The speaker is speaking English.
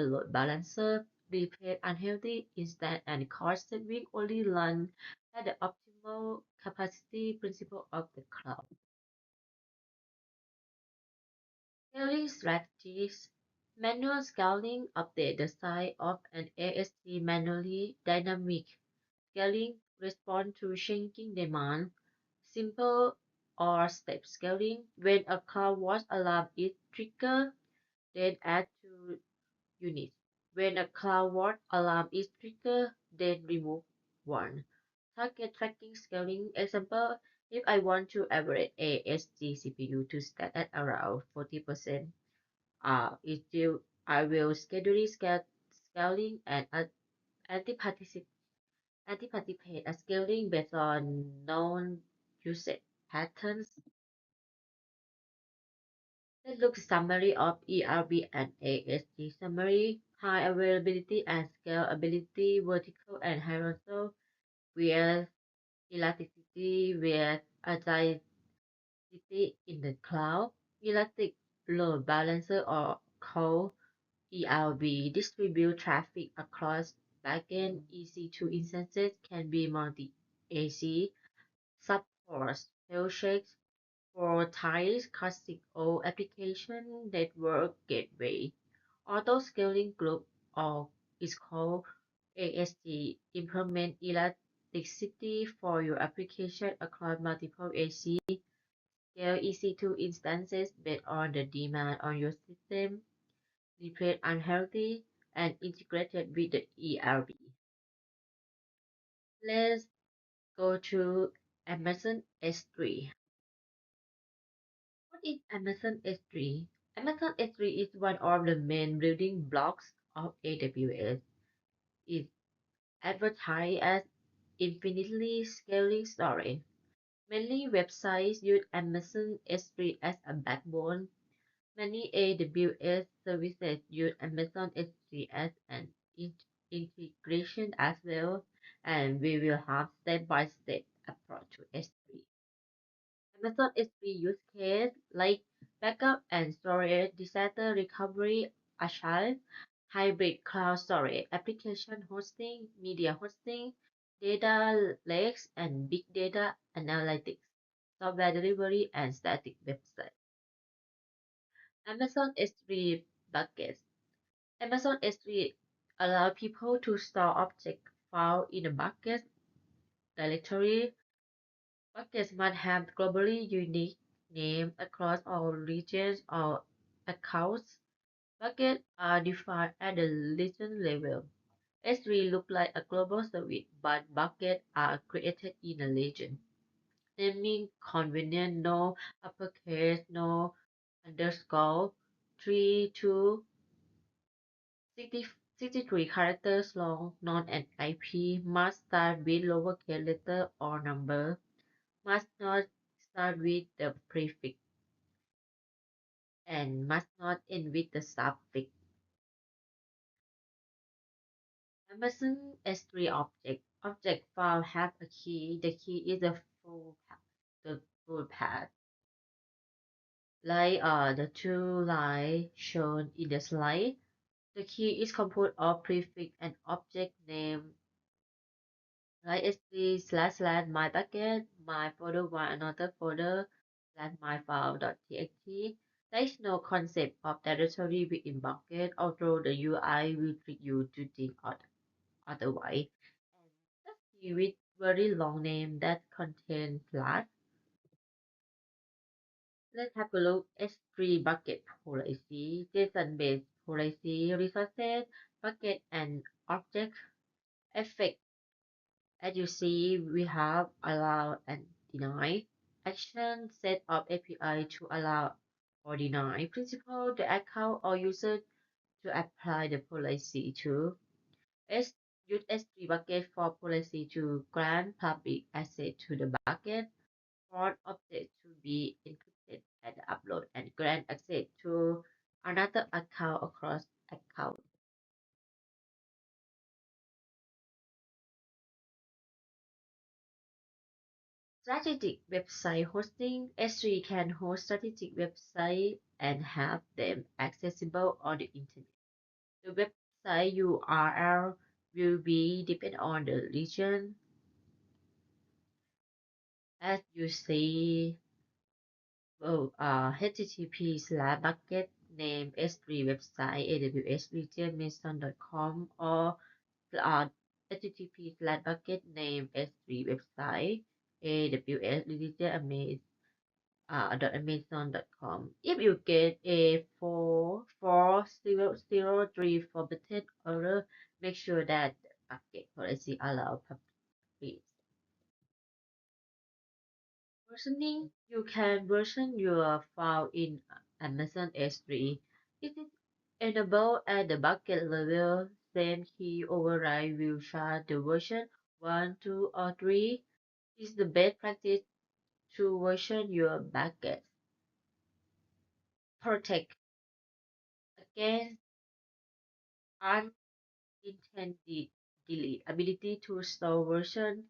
load balancer, replace unhealthy instance, and cost saving only run at the optimal capacity principle of the cloud. Scaling strategies. Manual scaling update the size of an AST manually. Dynamic scaling respond to changing demand. Simple or step scaling. When a CloudWatch alarm is triggered, then add two units. When a CloudWatch alarm is triggered, then remove one. Target tracking scaling. Example, if I want to average ASG CPU to start at around 40%, it will, I will schedule scaling and anti-participate scaling based on known usage patterns. Let's look summary of ERB and ASG summary. High availability and scalability, vertical and horizontal, with elasticity, with agility in the cloud, elastic load balancer or called ERB distribute traffic across backend EC2 instances can be multi-AC, supports health checks for types, classic O application, network gateway. Auto scaling group or is called ASG implement elasticity for your application across multiple AC scale EC2 instances based on the demand on your system, replace unhealthy, and integrated with the ERB. Let's go to Amazon S3. What is Amazon S3? Amazon S3 is one of the main building blocks of AWS. It's advertised as infinitely scaling storage. Many websites use Amazon S3 as a backbone. Many AWS services use Amazon S3 as an integration as well, and we will have step-by-step approach to S3. Amazon S3 use case like backup and storage, disaster recovery, agile, hybrid cloud storage, application hosting, media hosting, data lakes, and big data analytics, software delivery, and static website. Amazon S3 buckets. Amazon S3 allows people to store object file in a bucket directory. Buckets must have globally unique name across all regions or accounts. Buckets are defined at the region level. S3 look like a global service, but buckets are created in a region. Naming convenient, no uppercase, no underscore, 3 to 63 characters long, not an IP, must start with lowercase letter or number, must not start with the prefix, and must not end with the suffix. Amazon S3 object. Object file have a key. The key is the full path. Like the two lines shown in the slide. The key is composed of prefix and object name like // my bucket, my folder one another folder, my file.txt. There is no concept of directory within bucket, although the UI will trick you to think otherwise. And the key with very long name that contain flash. Let's have a look at S3 bucket policy, JSON-based policy, resources, bucket, and object effect. As you see, we have allow and deny. Action set of API to allow or deny. Principal, the account or user to apply the policy to. S use S3 bucket for policy to grant public access to the bucket. For object to be encrypted at the upload and grant access to another account across accounts. Strategic website hosting. S3 can host strategic websites and have them accessible on the internet. The website URL will be depend on the region. As you see, http/bucket name S3 website AWS region mason.com or http/bucket name S3 website AWS region .amazon.com. If you get a 44003 formatted error, make sure that bucket policy allow public. Versioning, you can version your file in Amazon S3. It is enabled at the bucket level. Same key override will chart the version 1, 2, or 3. Is the best practice to version your bucket. Protect against unintended delete. Ability to store version